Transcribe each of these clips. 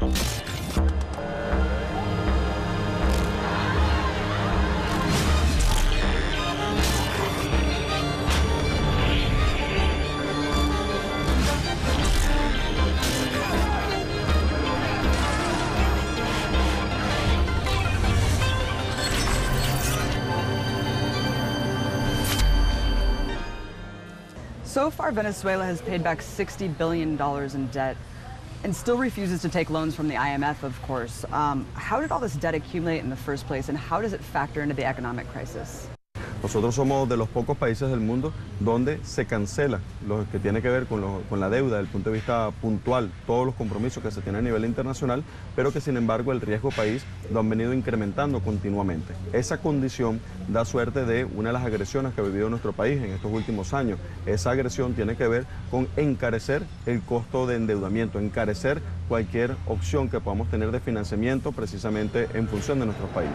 So far, Venezuela has paid back $60 billion in debt and still refuses to take loans from the IMF, of course. How did all this debt accumulate in the first place, and how does it factor into the economic crisis? Nosotros somos de los pocos países del mundo donde se cancela lo que tiene que ver con la deuda desde el punto de vista puntual, todos los compromisos que se tienen a nivel internacional, pero que sin embargo el riesgo país lo han venido incrementando continuamente. Esa condición da suerte de una de las agresiones que ha vivido nuestro país en estos últimos años. Esa agresión tiene que ver con encarecer el costo de endeudamiento, encarecer cualquier opción que podamos tener de financiamiento precisamente en función de nuestro país.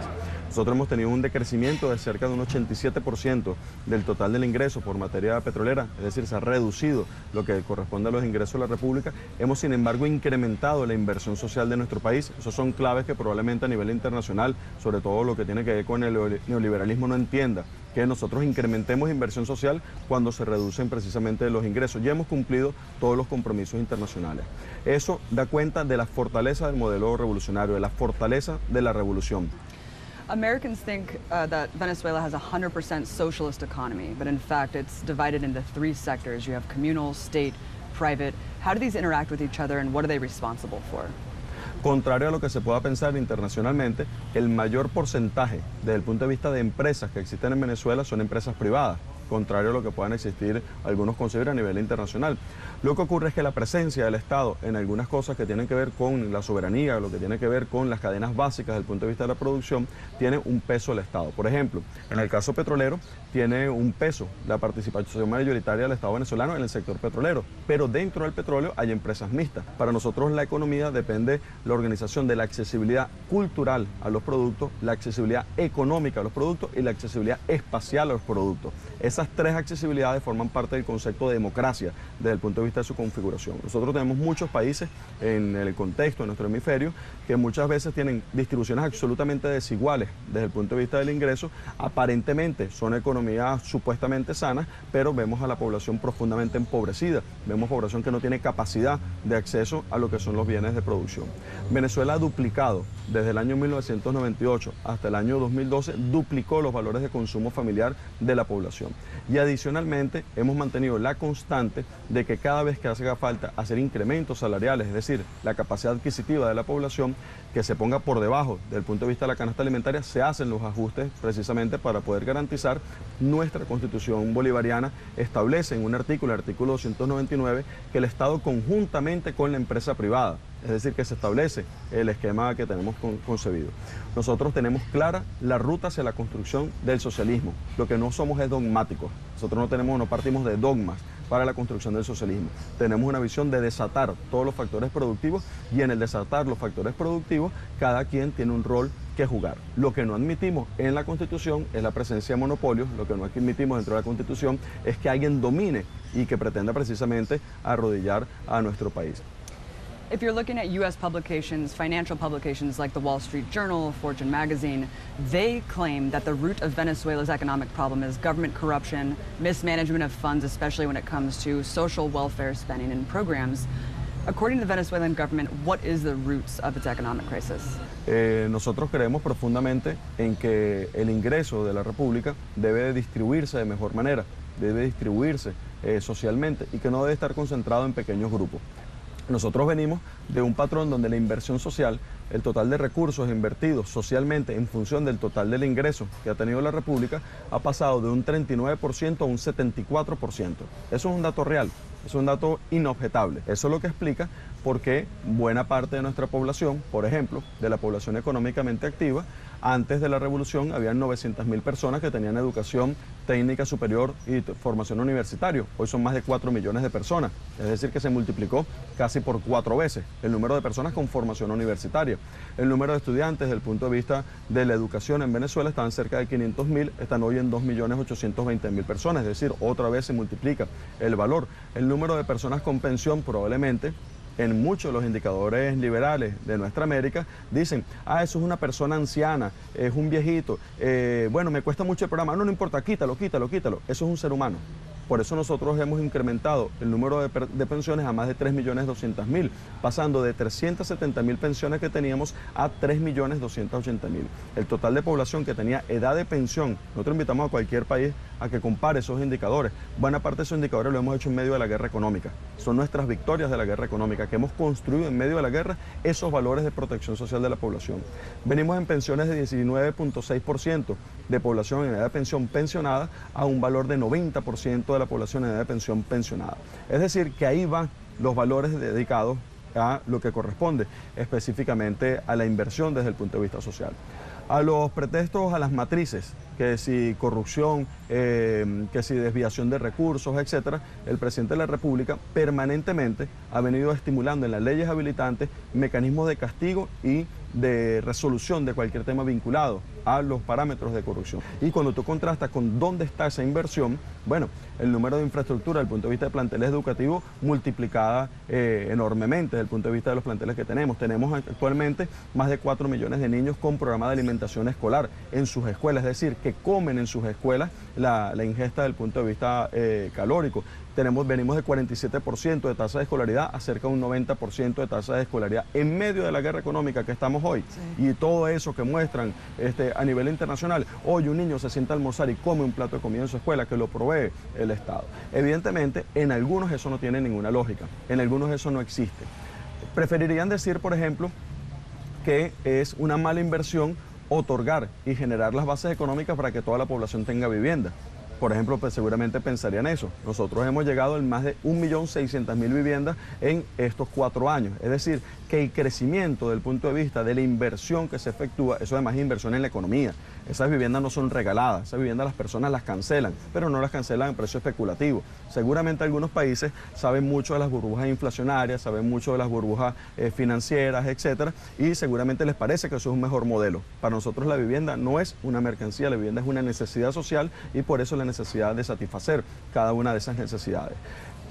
Nosotros hemos tenido un decrecimiento de cerca de un 87% del total del ingreso por materia petrolera, es decir, se ha reducido lo que corresponde a los ingresos de la República. Hemos, sin embargo, incrementado la inversión social de nuestro país. Esos son claves que probablemente a nivel internacional, sobre todo lo que tiene que ver con el neoliberalismo, no entienda, que nosotros incrementemos inversión social cuando se reducen precisamente los ingresos. Ya hemos cumplido todos los compromisos internacionales. Eso da cuenta de la fortaleza del modelo revolucionario, de la fortaleza de la revolución. Americans think that Venezuela has a 100% socialist economy, but in fact it's divided into three sectors. You have communal, state, private. How do these interact with each other and what are they responsible for? Contrario a lo que se pueda pensar internacionalmente, el mayor porcentaje desde el punto de vista de empresas que existen en Venezuela son empresas privadas, contrario a lo que puedan existir algunos consideran a nivel internacional. Lo que ocurre es que la presencia del Estado en algunas cosas que tienen que ver con la soberanía, lo que tiene que ver con las cadenas básicas desde el punto de vista de la producción, tiene un peso el Estado. Por ejemplo, en el caso petrolero, tiene un peso la participación mayoritaria del Estado venezolano en el sector petrolero, pero dentro del petróleo hay empresas mixtas. Para nosotros la economía depende de la organización de la accesibilidad cultural a los productos, la accesibilidad económica a los productos y la accesibilidad espacial a los productos. Esas tres accesibilidades forman parte del concepto de democracia desde el punto de vista de su configuración. Nosotros tenemos muchos países en el contexto de nuestro hemisferio que muchas veces tienen distribuciones absolutamente desiguales desde el punto de vista del ingreso. Aparentemente son economías supuestamente sanas, pero vemos a la población profundamente empobrecida. Vemos población que no tiene capacidad de acceso a lo que son los bienes de producción. Venezuela ha duplicado desde el año 1998 hasta el año 2012, duplicó los valores de consumo familiar de la población. Y adicionalmente hemos mantenido la constante de que cada vez que haga falta hacer incrementos salariales, es decir, la capacidad adquisitiva de la población, que se ponga por debajo del punto de vista de la canasta alimentaria, se hacen los ajustes precisamente para poder garantizar. Nuestra Constitución bolivariana establece en un artículo, el artículo 299, que el Estado conjuntamente con la empresa privada, es decir, que se establece el esquema que tenemos concebido. Nosotros tenemos clara la ruta hacia la construcción del socialismo. Lo que no somos es dogmáticos. Nosotros no partimos de dogmas para la construcción del socialismo. Tenemos una visión de desatar todos los factores productivos y en el desatar los factores productivos, cada quien tiene un rol que jugar. Lo que no admitimos en la Constitución es la presencia de monopolios, lo que no admitimos dentro de la Constitución es que alguien domine y que pretenda precisamente arrodillar a nuestro país. If you're looking at U.S. publications, financial publications like the Wall Street Journal, Fortune magazine, they claim that the root of Venezuela's economic problem is government corruption, mismanagement of funds, especially when it comes to social welfare spending and programs. According to the Venezuelan government, what is the roots of its economic crisis? Nosotros creemos profundamente en que el ingreso de la República debe distribuirse de mejor manera, debe distribuirse socialmente y que no debe estar concentrado en pequeños grupos. Nosotros venimos de un patrón donde la inversión social, el total de recursos invertidos socialmente en función del total del ingreso que ha tenido la República, ha pasado de un 39% a un 74%. Eso es un dato real, es un dato inobjetable. Eso es lo que explica por qué buena parte de nuestra población, por ejemplo, de la población económicamente activa, antes de la revolución habían 900.000 personas que tenían educación técnica superior y formación universitaria. Hoy son más de 4 millones de personas, es decir que se multiplicó casi por 4 veces el número de personas con formación universitaria. El número de estudiantes desde el punto de vista de la educación en Venezuela estaban cerca de 500.000, están hoy en 2.820.000 personas, es decir, otra vez se multiplica el valor. El número de personas con pensión probablemente en muchos de los indicadores liberales de nuestra América, dicen, eso es una persona anciana, es un viejito, bueno, me cuesta mucho el programa, no importa, quítalo, eso es un ser humano. Por eso nosotros hemos incrementado el número de pensiones a más de 3.200.000, pasando de 370.000 pensiones que teníamos a 3.280.000. El total de población que tenía edad de pensión, nosotros invitamos a cualquier país a que compare esos indicadores. Buena parte de esos indicadores lo hemos hecho en medio de la guerra económica. Son nuestras victorias de la guerra económica, que hemos construido en medio de la guerra esos valores de protección social de la población. Venimos en pensiones de 19.6% de población en edad de pensión pensionada a un valor de 90% de la población en edad de pensión pensionada. Es decir, que ahí van los valores dedicados a lo que corresponde específicamente a la inversión desde el punto de vista social. A los pretextos, a las matrices, que si corrupción, que si desviación de recursos, etcétera, el presidente de la República permanentemente ha venido estimulando en las leyes habilitantes mecanismos de castigo y de resolución de cualquier tema vinculado a los parámetros de corrupción. Y cuando tú contrastas con dónde está esa inversión, bueno, el número de infraestructura desde el punto de vista de planteles educativos multiplicada enormemente desde el punto de vista de los planteles que tenemos. Tenemos actualmente más de 4 millones de niños con programa de alimentación escolar en sus escuelas, es decir, que comen en sus escuelas la ingesta desde el punto de vista calórico. Venimos de 47% de tasa de escolaridad a cerca de un 90% de tasa de escolaridad en medio de la guerra económica que estamos hoy. Sí. Y todo eso que muestran a nivel internacional, hoy un niño se sienta a almorzar y come un plato de comida en su escuela que lo provee el Estado. Evidentemente, en algunos eso no tiene ninguna lógica, en algunos eso no existe. Preferirían decir, por ejemplo, que es una mala inversión otorgar y generar las bases económicas para que toda la población tenga vivienda. Por ejemplo, pues seguramente pensarían eso. Nosotros hemos llegado en más de 1.600.000 viviendas en estos 4 años. Es decir, que el crecimiento del punto de vista de la inversión que se efectúa, eso además es inversión en la economía. Esas viviendas no son regaladas, esas viviendas las personas las cancelan, pero no las cancelan en precio especulativo. Seguramente algunos países saben mucho de las burbujas inflacionarias, saben mucho de las burbujas financieras, etcétera, y seguramente les parece que eso es un mejor modelo. Para nosotros la vivienda no es una mercancía, la vivienda es una necesidad social y por eso la necesidad de satisfacer cada una de esas necesidades.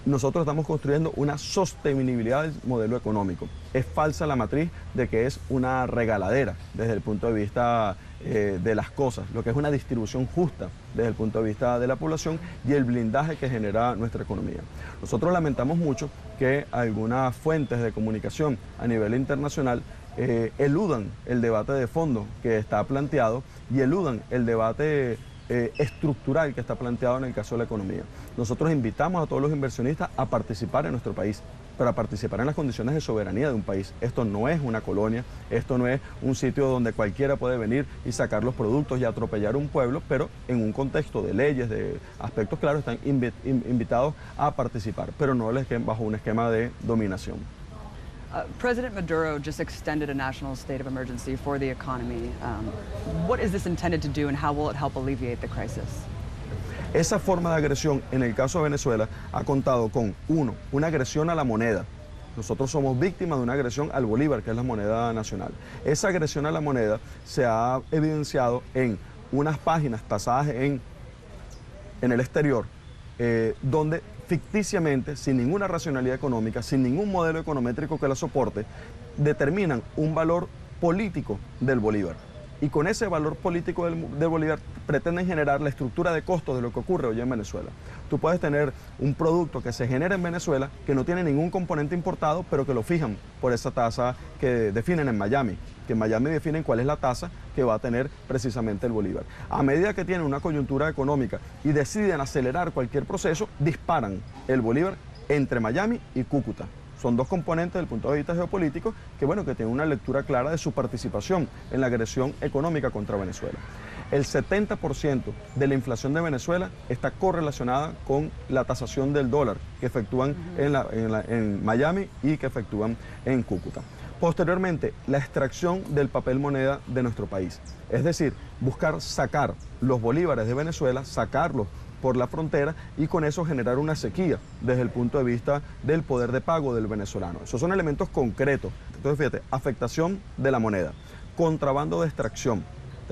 Nosotros estamos construyendo una sostenibilidad del modelo económico. Es falsa la matriz de que es una regaladera desde el punto de vista de las cosas, lo que es una distribución justa desde el punto de vista de la población y el blindaje que genera nuestra economía. Nosotros lamentamos mucho que algunas fuentes de comunicación a nivel internacional eludan el debate de fondo que está planteado y eludan el debate estructural que está planteado en el caso de la economía. Nosotros invitamos a todos los inversionistas a participar en nuestro país, pero a participar en las condiciones de soberanía de un país. Esto no es una colonia, esto no es un sitio donde cualquiera puede venir y sacar los productos y atropellar un pueblo, pero en un contexto de leyes, de aspectos claros, están invitados a participar, pero no bajo un esquema de dominación. President Maduro just extended a national state of emergency for the economy. What is this intended to do and how will it help alleviate the crisis? Esa forma de agresión, en el caso de Venezuela, ha contado con, una agresión a la moneda. Nosotros somos víctimas de una agresión al bolívar, que es la moneda nacional. Esa agresión a la moneda se ha evidenciado en unas páginas tasadas en el exterior, donde ficticiamente, sin ninguna racionalidad económica, sin ningún modelo econométrico que la soporte, determinan un valor político del bolívar. Y con ese valor político del bolívar pretenden generar la estructura de costos de lo que ocurre hoy en Venezuela. Tú puedes tener un producto que se genera en Venezuela que no tiene ningún componente importado, pero que lo fijan por esa tasa que definen en Miami, que en Miami definen cuál es la tasa que va a tener precisamente el bolívar. A medida que tienen una coyuntura económica y deciden acelerar cualquier proceso, disparan el bolívar entre Miami y Cúcuta. Son dos componentes desde el punto de vista geopolítico que tienen una lectura clara de su participación en la agresión económica contra Venezuela. El 70% de la inflación de Venezuela está correlacionada con la tasación del dólar que efectúan en Miami y que efectúan en Cúcuta. Posteriormente, la extracción del papel moneda de nuestro país. Es decir, buscar sacar los bolívares de Venezuela, sacarlos por la frontera y con eso generar una sequía desde el punto de vista del poder de pago del venezolano. Esos son elementos concretos. Entonces, fíjate, afectación de la moneda, contrabando de extracción,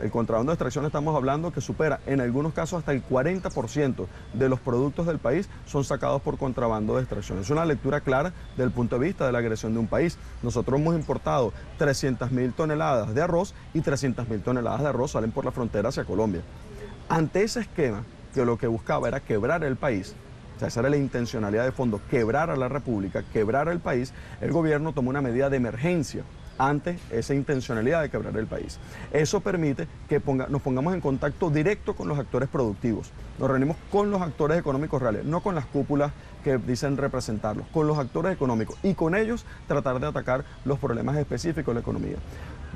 El contrabando de extracción estamos hablando que supera en algunos casos hasta el 40% de los productos del país son sacados por contrabando de extracción. Es una lectura clara del punto de vista de la agresión de un país. Nosotros hemos importado 300.000 toneladas de arroz y 300.000 toneladas de arroz salen por la frontera hacia Colombia. Ante ese esquema, que lo que buscaba era quebrar el país, o sea, esa era la intencionalidad de fondo, quebrar a la República, quebrar el país, el gobierno tomó una medida de emergencia ante esa intencionalidad de quebrar el país. Eso permite que nos pongamos en contacto directo con los actores productivos. Nos reunimos con los actores económicos reales, no con las cúpulas que dicen representarlos, con los actores económicos y con ellos tratar de atacar los problemas específicos de la economía.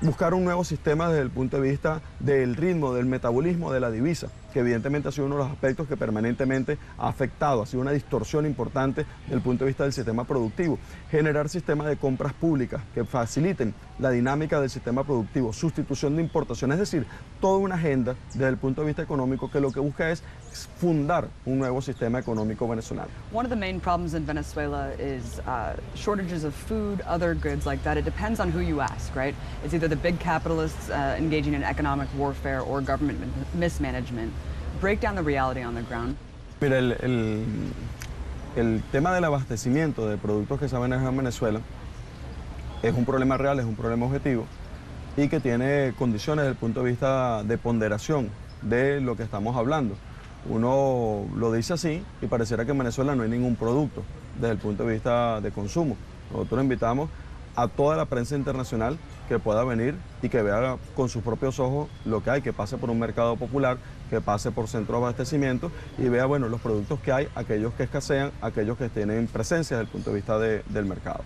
Buscar un nuevo sistema desde el punto de vista del ritmo, del metabolismo de la divisa, que evidentemente ha sido uno de los aspectos que permanentemente ha afectado, ha sido una distorsión importante desde el punto de vista del sistema productivo. Generar sistemas de compras públicas que faciliten la dinámica del sistema productivo, sustitución de importaciones, es decir, toda una agenda desde el punto de vista económico que lo que busca es fundar un nuevo sistema económico venezolano. One of the main problems in Venezuela is shortages of food, other goods like that. It depends on who you ask, right? It's either the big capitalists engaging in economic warfare or government mismanagement. Break down the reality on the ground. Mira, el tema del abastecimiento de productos que se manejan en Venezuela es un problema real, es un problema objetivo y que tiene condiciones desde el punto de vista de ponderación de lo que estamos hablando. Uno lo dice así y pareciera que en Venezuela no hay ningún producto desde el punto de vista de consumo. Nosotros invitamos a toda la prensa internacional que pueda venir y que vea con sus propios ojos lo que hay, que pase por un mercado popular, que pase por centro de abastecimiento y vea, bueno, los productos que hay, aquellos que escasean, aquellos que tienen presencia desde el punto de vista del mercado.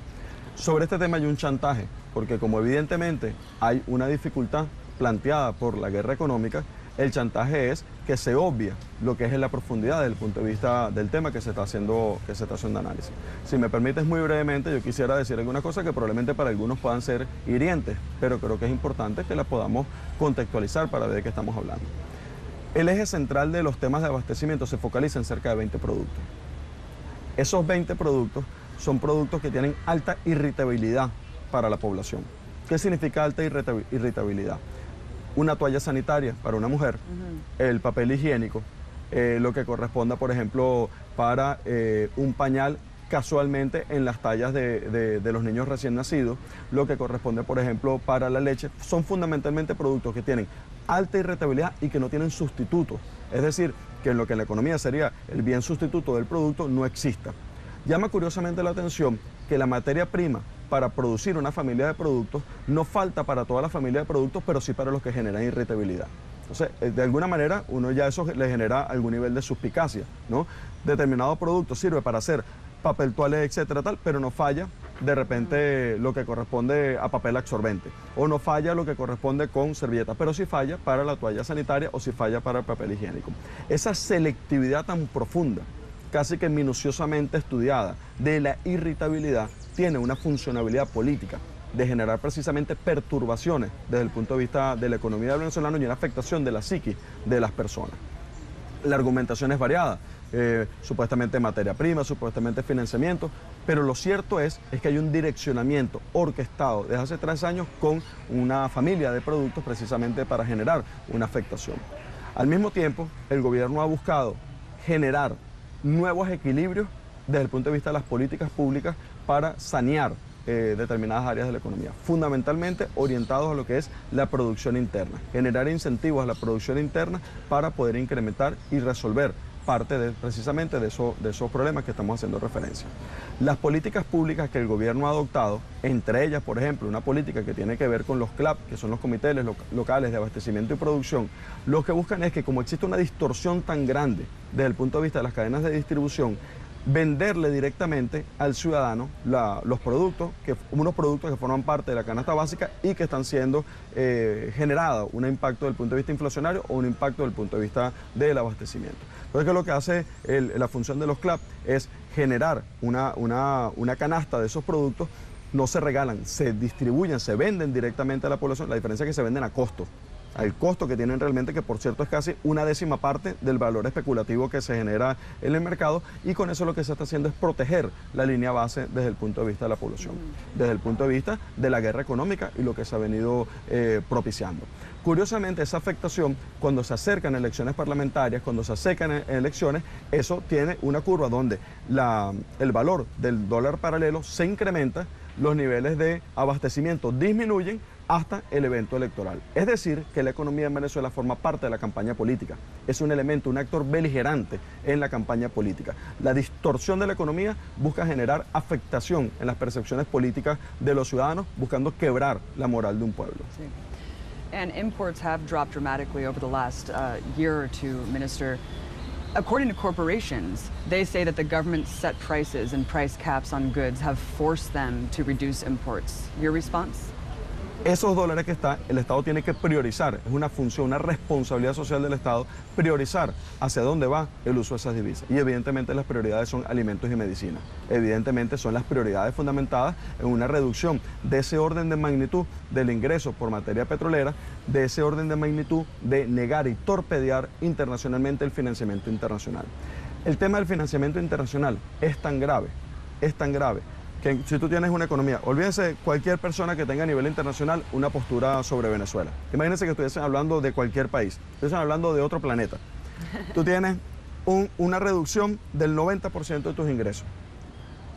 Sobre este tema hay un chantaje, porque como evidentemente hay una dificultad planteada por la guerra económica, el chantaje es que se obvia lo que es en la profundidad desde el punto de vista del tema que se está haciendo análisis. Si me permites muy brevemente, yo quisiera decir algunas cosas que probablemente para algunos puedan ser hirientes, pero creo que es importante que las podamos contextualizar para ver de qué estamos hablando. El eje central de los temas de abastecimiento se focaliza en cerca de 20 productos. Esos 20 productos son productos que tienen alta irritabilidad para la población. ¿Qué significa alta irritabilidad? Una toalla sanitaria para una mujer, el papel higiénico, lo que corresponda, por ejemplo, para un pañal casualmente en las tallas de los niños recién nacidos, lo que corresponde, por ejemplo, para la leche, son fundamentalmente productos que tienen alta irritabilidad y que no tienen sustitutos. Es decir, que en lo que en la economía sería el bien sustituto del producto no exista. Llama curiosamente la atención que la materia prima para producir una familia de productos no falta para toda la familia de productos, pero sí para los que generan irritabilidad. Entonces, de alguna manera, uno ya eso le genera algún nivel de suspicacia, ¿no? Determinado producto sirve para hacer papel toalé, etcétera, tal, pero no falla de repente lo que corresponde a papel absorbente, o no falla lo que corresponde con servilleta, pero sí falla para la toalla sanitaria o sí falla para el papel higiénico. Esa selectividad tan profunda, casi que minuciosamente estudiada, de la irritabilidad, tiene una funcionalidad política de generar precisamente perturbaciones desde el punto de vista de la economía venezolana y una afectación de la psiquis de las personas. La argumentación es variada, supuestamente materia prima, supuestamente financiamiento, pero lo cierto es que hay un direccionamiento orquestado desde hace 3 años con una familia de productos precisamente para generar una afectación. Al mismo tiempo, el gobierno ha buscado generar nuevos equilibrios desde el punto de vista de las políticas públicas para sanear determinadas áreas de la economía, fundamentalmente orientados a lo que es la producción interna, generar incentivos a la producción interna para poder incrementar y resolver parte precisamente de esos problemas que estamos haciendo referencia. Las políticas públicas que el gobierno ha adoptado, entre ellas, por ejemplo, una política que tiene que ver con los CLAP, que son los comités locales de abastecimiento y producción, lo que buscan es que, como existe una distorsión tan grande desde el punto de vista de las cadenas de distribución, venderle directamente al ciudadano unos productos que forman parte de la canasta básica y que están siendo generados un impacto desde el punto de vista inflacionario o un impacto desde el punto de vista del abastecimiento. Entonces, ¿qué es lo que hace la función de los CLAP? Es generar una canasta de esos productos. No se regalan, se distribuyen, se venden directamente a la población. La diferencia es que se venden a costo. al costo que tienen realmente, que por cierto es casi una décima parte del valor especulativo que se genera en el mercado, y con eso lo que se está haciendo es proteger la línea base desde el punto de vista de la población, desde el punto de vista de la guerra económica y lo que se ha venido propiciando. Curiosamente, esa afectación, cuando se acercan elecciones parlamentarias, cuando se acercan elecciones, eso tiene una curva donde el valor del dólar paralelo se incrementa, los niveles de abastecimiento disminuyen hasta el evento electoral. Es decir, que la economía en Venezuela forma parte de la campaña política. Es un elemento, un actor beligerante en la campaña política. La distorsión de la economía busca generar afectación en las percepciones políticas de los ciudadanos, buscando quebrar la moral de un pueblo. Sí. And imports have dropped dramatically over the last year or two, Minister. According to corporations, they say that the government's set prices and price caps on goods have forced them to reduce imports. Your response? Esos dólares que está, el Estado tiene que priorizar, es una función, una responsabilidad social del Estado, priorizar hacia dónde va el uso de esas divisas. Y evidentemente las prioridades son alimentos y medicina. Evidentemente son las prioridades fundamentadas en una reducción de ese orden de magnitud del ingreso por materia petrolera, de ese orden de magnitud de negar y torpedear internacionalmente el financiamiento internacional. El tema del financiamiento internacional es tan grave, que si tú tienes una economía, olvídense cualquier persona que tenga a nivel internacional una postura sobre Venezuela. Imagínense que estuviesen hablando de cualquier país, estuviesen hablando de otro planeta. Tú tienes una reducción del 90% de tus ingresos.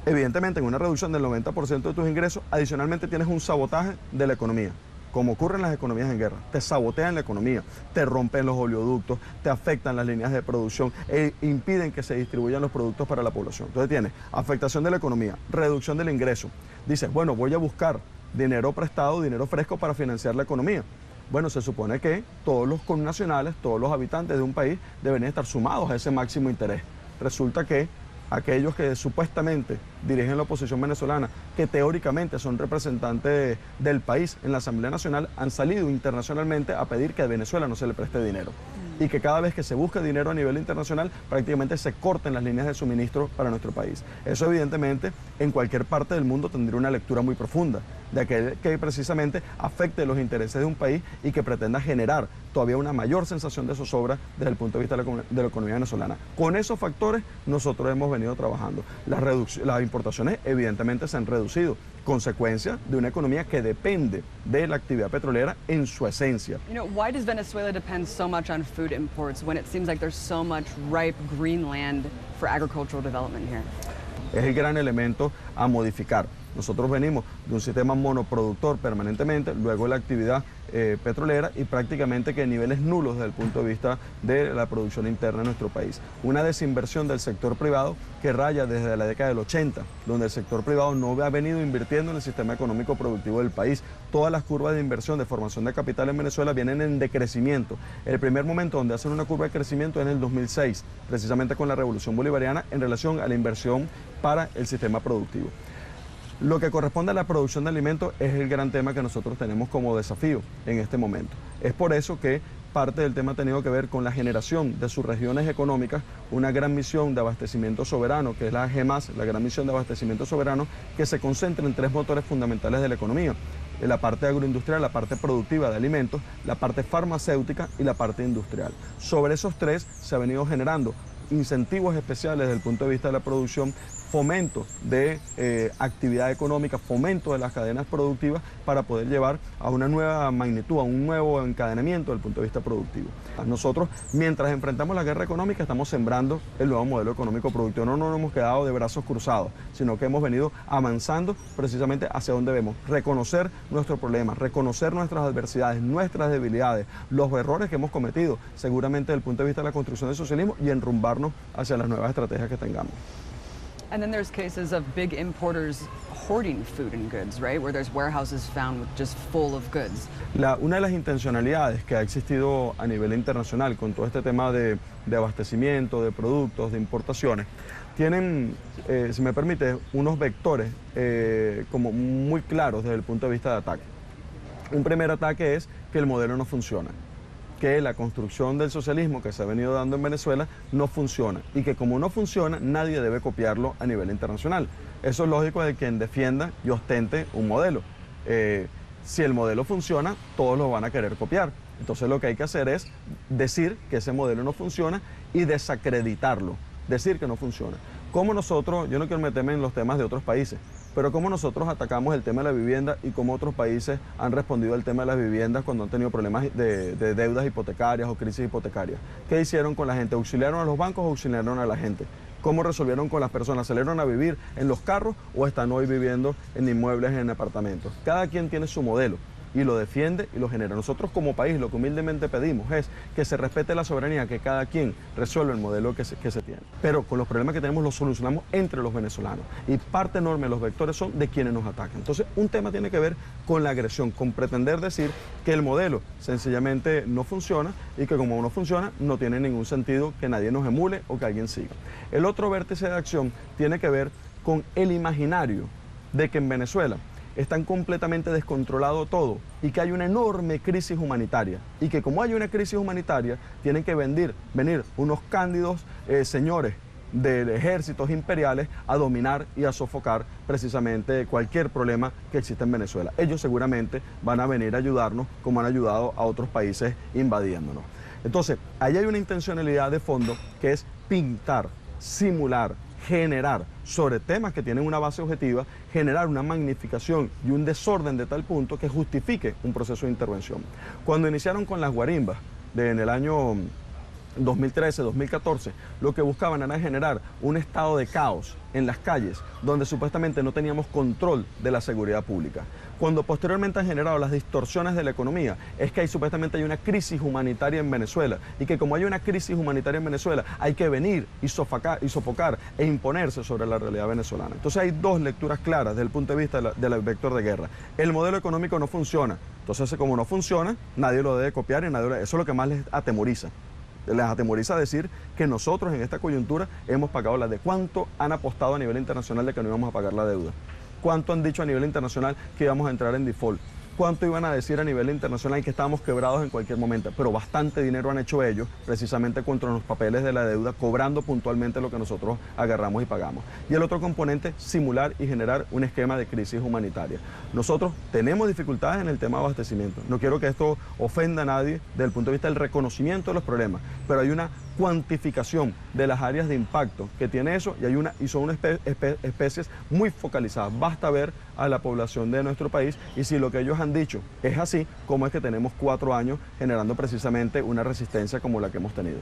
Evidentemente, en una reducción del 90% de tus ingresos, adicionalmente tienes un sabotaje de la economía. Como ocurre en las economías en guerra, te sabotean la economía, te rompen los oleoductos, te afectan las líneas de producción e impiden que se distribuyan los productos para la población. Entonces tienes afectación de la economía, reducción del ingreso. Dices, bueno, voy a buscar dinero prestado, dinero fresco para financiar la economía. Bueno, se supone que todos los connacionales, todos los habitantes de un país deberían estar sumados a ese máximo interés. Resulta que aquellos que supuestamente dirigen la oposición venezolana, que teóricamente son representantes del país en la Asamblea Nacional, han salido internacionalmente a pedir que a Venezuela no se le preste dinero. Y que cada vez que se busque dinero a nivel internacional, prácticamente se corten las líneas de suministro para nuestro país. Eso evidentemente en cualquier parte del mundo tendría una lectura muy profunda, de aquel que precisamente afecte los intereses de un país y que pretenda generar todavía una mayor sensación de zozobra desde el punto de vista de la economía venezolana. Con esos factores nosotros hemos venido trabajando. Las importaciones evidentemente se han reducido, consecuencia de una economía que depende de la actividad petrolera en su esencia. You know, why does Venezuela depend so much on food imports when it seems like there's so much ripe green land for agricultural development here? Es el gran elemento a modificar. Nosotros venimos de un sistema monoproductor permanentemente, luego la actividad petrolera y prácticamente que niveles nulos desde el punto de vista de la producción interna de nuestro país. Una desinversión del sector privado que raya desde la década del 80, donde el sector privado no ha venido invirtiendo en el sistema económico productivo del país. Todas las curvas de inversión de formación de capital en Venezuela vienen en decrecimiento. El primer momento donde hacen una curva de crecimiento es en el 2006, precisamente con la revolución bolivariana en relación a la inversión para el sistema productivo. Lo que corresponde a la producción de alimentos es el gran tema que nosotros tenemos como desafío en este momento. Es por eso que parte del tema ha tenido que ver con la generación de sus regiones económicas, una gran misión de abastecimiento soberano, que es la G+, la gran misión de abastecimiento soberano, que se concentra en tres motores fundamentales de la economía: la parte agroindustrial, la parte productiva de alimentos, la parte farmacéutica y la parte industrial. Sobre esos tres se ha venido generando incentivos especiales desde el punto de vista de la producción, fomento de actividad económica, fomento de las cadenas productivas para poder llevar a una nueva magnitud, a un nuevo encadenamiento desde el punto de vista productivo. Nosotros, mientras enfrentamos la guerra económica, estamos sembrando el nuevo modelo económico productivo. No nos hemos quedado de brazos cruzados, sino que hemos venido avanzando precisamente hacia donde debemos. Reconocer nuestros problemas, reconocer nuestras adversidades, nuestras debilidades, los errores que hemos cometido, seguramente desde el punto de vista de la construcción del socialismo, y enrumbarnos hacia las nuevas estrategias que tengamos. And then there's cases of big importers hoarding food and goods, right? Where there's warehouses found with just full of goods. Una de las intencionalidades que ha existido a nivel internacional con todo este tema de abastecimiento, de productos, de importaciones, tienen, si me permite, unos vectores como muy claros desde el punto de vista de ataque. Un primer ataque es que el modelo no funciona, que la construcción del socialismo que se ha venido dando en Venezuela no funciona y que como no funciona nadie debe copiarlo a nivel internacional. Eso es lógico de quien defienda y ostente un modelo. Si el modelo funciona, todos lo van a querer copiar. Entonces lo que hay que hacer es decir que ese modelo no funciona y desacreditarlo, decir que no funciona. Como nosotros, yo no quiero meterme en los temas de otros países, pero cómo nosotros atacamos el tema de la vivienda y cómo otros países han respondido al tema de las viviendas cuando han tenido problemas de deudas hipotecarias o crisis hipotecarias. ¿Qué hicieron con la gente? ¿Auxiliaron a los bancos o auxiliaron a la gente? ¿Cómo resolvieron con las personas? ¿Salieron a vivir en los carros o están hoy viviendo en inmuebles, en apartamentos? Cada quien tiene su modelo y lo defiende y lo genera. Nosotros como país lo que humildemente pedimos es que se respete la soberanía, que cada quien resuelva el modelo que se tiene. Pero con los problemas que tenemos los solucionamos entre los venezolanos y parte enorme de los vectores son de quienes nos atacan. Entonces un tema tiene que ver con la agresión, con pretender decir que el modelo sencillamente no funciona y que como no funciona no tiene ningún sentido que nadie nos emule o que alguien siga. El otro vértice de acción tiene que ver con el imaginario de que en Venezuela están completamente descontrolado todo y que hay una enorme crisis humanitaria y que como hay una crisis humanitaria tienen que venir unos cándidos señores de ejércitos imperiales a dominar y a sofocar precisamente cualquier problema que exista en Venezuela. Ellos seguramente van a venir a ayudarnos como han ayudado a otros países invadiéndonos. Entonces, ahí hay una intencionalidad de fondo que es pintar, simular, generar sobre temas que tienen una base objetiva, generar una magnificación y un desorden de tal punto que justifique un proceso de intervención. Cuando iniciaron con las guarimbas en el año 2013, 2014, lo que buscaban era generar un estado de caos en las calles, donde supuestamente no teníamos control de la seguridad pública. Cuando posteriormente han generado las distorsiones de la economía, es que supuestamente hay una crisis humanitaria en Venezuela, y que como hay una crisis humanitaria en Venezuela, hay que venir y sofocar e imponerse sobre la realidad venezolana. Entonces hay dos lecturas claras desde el punto de vista del vector de guerra. El modelo económico no funciona, entonces como no funciona, nadie lo debe copiar y eso es lo que más les atemoriza. Les atemoriza decir que nosotros en esta coyuntura hemos pagado la deuda. ¿Cuánto han apostado a nivel internacional de que no íbamos a pagar la deuda? ¿Cuánto han dicho a nivel internacional que íbamos a entrar en default? ¿Cuánto iban a decir a nivel internacional que estábamos quebrados en cualquier momento? Pero bastante dinero han hecho ellos precisamente contra los papeles de la deuda, cobrando puntualmente lo que nosotros agarramos y pagamos. Y el otro componente, simular y generar un esquema de crisis humanitaria. Nosotros tenemos dificultades en el tema de abastecimiento. No quiero que esto ofenda a nadie desde el punto de vista del reconocimiento de los problemas, pero hay una cuantificación de las áreas de impacto que tiene eso y son unas especies muy focalizadas. Basta ver a la población de nuestro país y si lo que ellos han dicho es así, ¿cómo es que tenemos 4 años generando precisamente una resistencia como la que hemos tenido?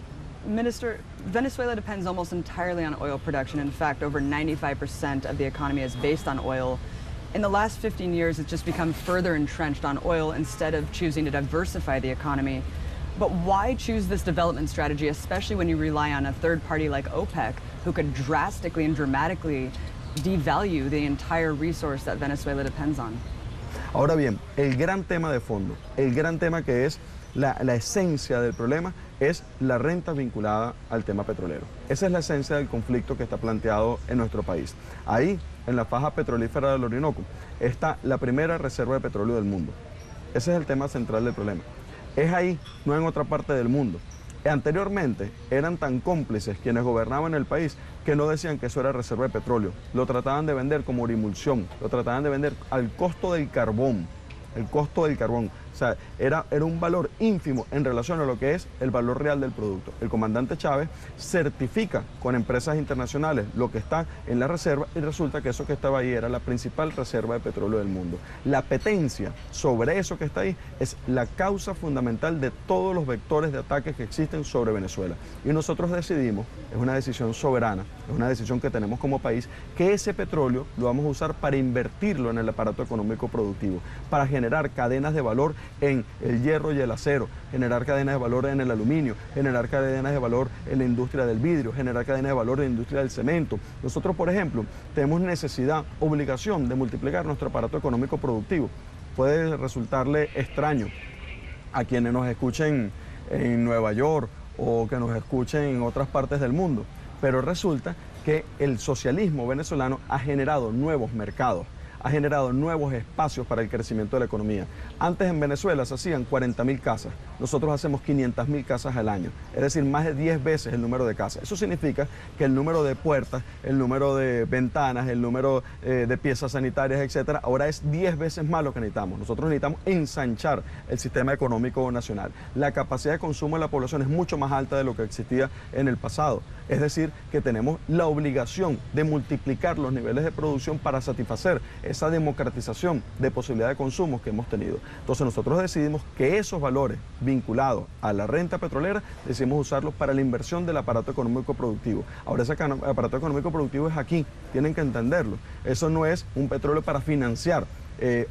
Minister, Venezuela depends almost entirely on oil production. In fact, over 95% of the economy is based on oil. In the last 15 years, it's just become further entrenched on oil instead of choosing to diversify the economy. But why choose this development strategy, especially when you rely on a third party like OPEC, who could drastically and dramatically devalue the entire resource that Venezuela depends on? Ahora bien, el gran tema de fondo, el gran tema que es la esencia del problema es la renta vinculada al tema petrolero. Esa es la esencia del conflicto que está planteado en nuestro país. Ahí, en la faja petrolífera del Orinoco, está la primera reserva de petróleo del mundo. Ese es el tema central del problema. Es ahí, no en otra parte del mundo. Anteriormente eran tan cómplices quienes gobernaban el país que no decían que eso era reserva de petróleo. Lo trataban de vender como orimulsión, lo trataban de vender al costo del carbón. El costo del carbón. O sea, era un valor ínfimo en relación a lo que es el valor real del producto. El comandante Chávez certifica con empresas internacionales lo que está en la reserva y resulta que eso que estaba ahí era la principal reserva de petróleo del mundo. La apetencia sobre eso que está ahí es la causa fundamental de todos los vectores de ataques que existen sobre Venezuela. Y nosotros decidimos, es una decisión soberana, es una decisión que tenemos como país, que ese petróleo lo vamos a usar para invertirlo en el aparato económico productivo, para generar cadenas de valor en el hierro y el acero, generar cadenas de valor en el aluminio, generar cadenas de valor en la industria del vidrio, generar cadenas de valor en la industria del cemento. Nosotros, por ejemplo, tenemos necesidad, obligación de multiplicar nuestro aparato económico productivo. Puede resultarle extraño a quienes nos escuchen en Nueva York o que nos escuchen en otras partes del mundo, pero resulta que el socialismo venezolano ha generado nuevos mercados, ha generado nuevos espacios para el crecimiento de la economía. Antes en Venezuela se hacían 40.000 casas, nosotros hacemos 500.000 casas al año, es decir, más de 10 veces el número de casas. Eso significa que el número de puertas, el número de ventanas, el número de piezas sanitarias, etcétera, ahora es 10 veces más lo que necesitamos. Nosotros necesitamos ensanchar el sistema económico nacional. La capacidad de consumo de la población es mucho más alta de lo que existía en el pasado. Es decir, que tenemos la obligación de multiplicar los niveles de producción para satisfacer esa democratización de posibilidad de consumo que hemos tenido. Entonces nosotros decidimos que esos valores vinculados a la renta petrolera, decidimos usarlos para la inversión del aparato económico productivo. Ahora ese aparato económico productivo es aquí, tienen que entenderlo. Eso no es un petróleo para financiar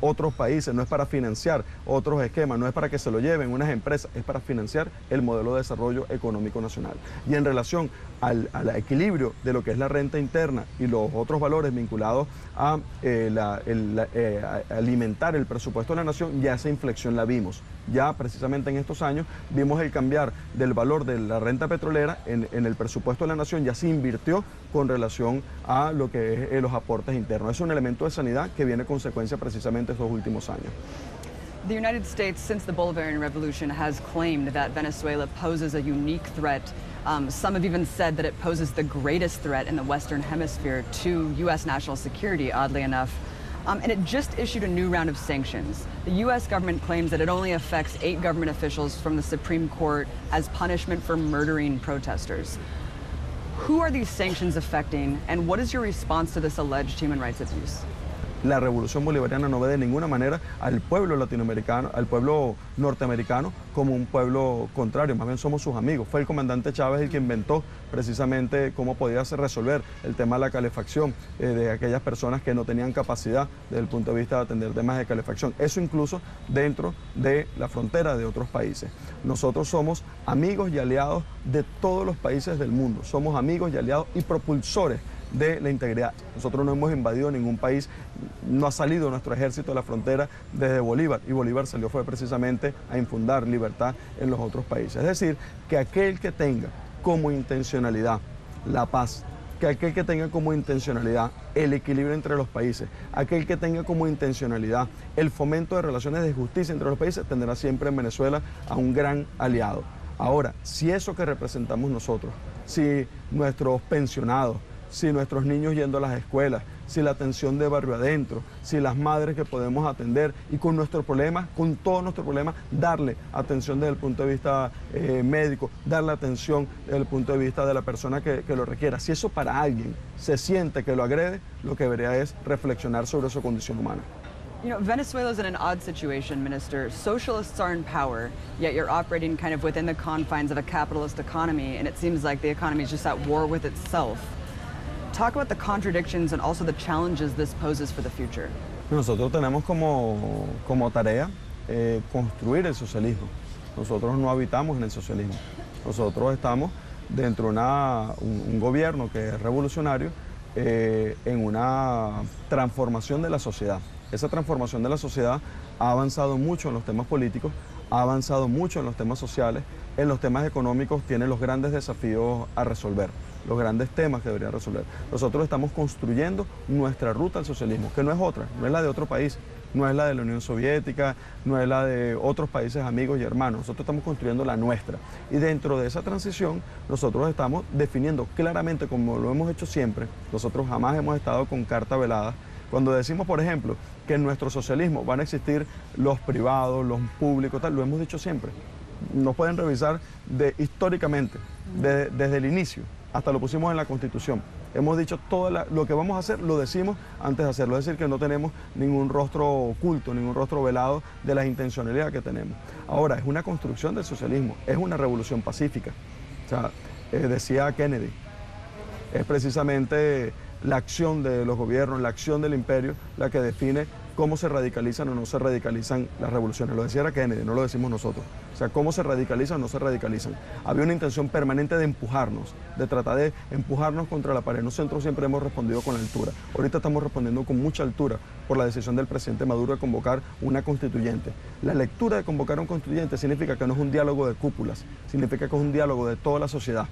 otros países, no es para financiar otros esquemas, no es para que se lo lleven unas empresas, es para financiar el modelo de desarrollo económico nacional. Y en relación al equilibrio de lo que es la renta interna y los otros valores vinculados a alimentar el presupuesto de la nación, ya esa inflexión la vimos. Ya precisamente en estos años vimos el cambiar del valor de la renta petrolera en el presupuesto de la nación, ya se invirtió con relación a lo que es los aportes internos. Es un elemento de sanidad que viene consecuencia precisamente estos últimos años. The United States, since the Bolivarian Revolution, has claimed that Venezuela poses a unique threat. Some have even said that it poses the greatest threat in the Western Hemisphere to U.S. national security, oddly enough. And it just issued a new round of sanctions. The U.S. government claims that it only affects 8 government officials from the Supreme Court as punishment for murdering protesters. Who are these sanctions affecting, and what is your response to this alleged human rights abuse? La revolución bolivariana no ve de ninguna manera al pueblo latinoamericano, al pueblo norteamericano como un pueblo contrario, más bien somos sus amigos. Fue el comandante Chávez el que inventó precisamente cómo podía resolver el tema de la calefacción de aquellas personas que no tenían capacidad desde el punto de vista de atender temas de calefacción. Eso incluso dentro de la frontera de otros países. Nosotros somos amigos y aliados de todos los países del mundo. Somos amigos y aliados y propulsores de la integridad. Nosotros no hemos invadido ningún país, no ha salido nuestro ejército de la frontera desde Bolívar, y Bolívar salió fue precisamente a infundar libertad en los otros países. Es decir, que aquel que tenga como intencionalidad la paz, que aquel que tenga como intencionalidad el equilibrio entre los países, aquel que tenga como intencionalidad el fomento de relaciones de justicia entre los países, tendrá siempre en Venezuela a un gran aliado. Ahora, si eso que representamos nosotros, si nuestros pensionados, si nuestros niños yendo a las escuelas, si la atención de barrio adentro, si las madres que podemos atender y con nuestros problemas, con todos nuestros problemas, darle atención desde el punto de vista médico, darle atención desde el punto de vista de la persona que lo requiera. Si eso para alguien se siente que lo agrede, lo que debería es reflexionar sobre su condición humana. You know, Venezuela's in an odd situation, Minister. Socialists are in power, yet you're operating kind of within the confines of a capitalist economy, and it seems like the economy is just at war with itself. Talk about the contradictions and also the challenges this poses for the future. Nosotros tenemos como tarea construir el socialismo. Nosotros no habitamos en el socialismo. Nosotros estamos dentro de un gobierno que es revolucionario en una transformación de la sociedad. Esa transformación de la sociedad ha avanzado mucho en los temas políticos, ha avanzado mucho en los temas sociales, en los temas económicos tiene los grandes desafíos a resolver, los grandes temas que debería resolver. Nosotros estamos construyendo nuestra ruta al socialismo, que no es otra, no es la de otro país, no es la de la Unión Soviética, no es la de otros países amigos y hermanos. Nosotros estamos construyendo la nuestra. Y dentro de esa transición, nosotros estamos definiendo claramente, como lo hemos hecho siempre, nosotros jamás hemos estado con carta velada. Cuando decimos, por ejemplo, que en nuestro socialismo van a existir los privados, los públicos, tal, lo hemos dicho siempre. Nos pueden revisar históricamente, desde el inicio, hasta lo pusimos en la Constitución. Hemos dicho todo lo que vamos a hacer, lo decimos antes de hacerlo. Es decir, que no tenemos ningún rostro oculto, ningún rostro velado de la intencionalidad que tenemos. Ahora, es una construcción del socialismo, es una revolución pacífica. O sea, decía Kennedy, es precisamente la acción de los gobiernos, la acción del imperio, la que define cómo se radicalizan o no se radicalizan las revoluciones. Lo decía Kennedy, no lo decimos nosotros. O sea, cómo se radicalizan o no se radicalizan. Había una intención permanente de empujarnos, de tratar de empujarnos contra la pared. Nosotros siempre hemos respondido con altura. Ahorita estamos respondiendo con mucha altura por la decisión del presidente Maduro de convocar una constituyente. La lectura de convocar a un constituyente significa que no es un diálogo de cúpulas, significa que es un diálogo de toda la sociedad.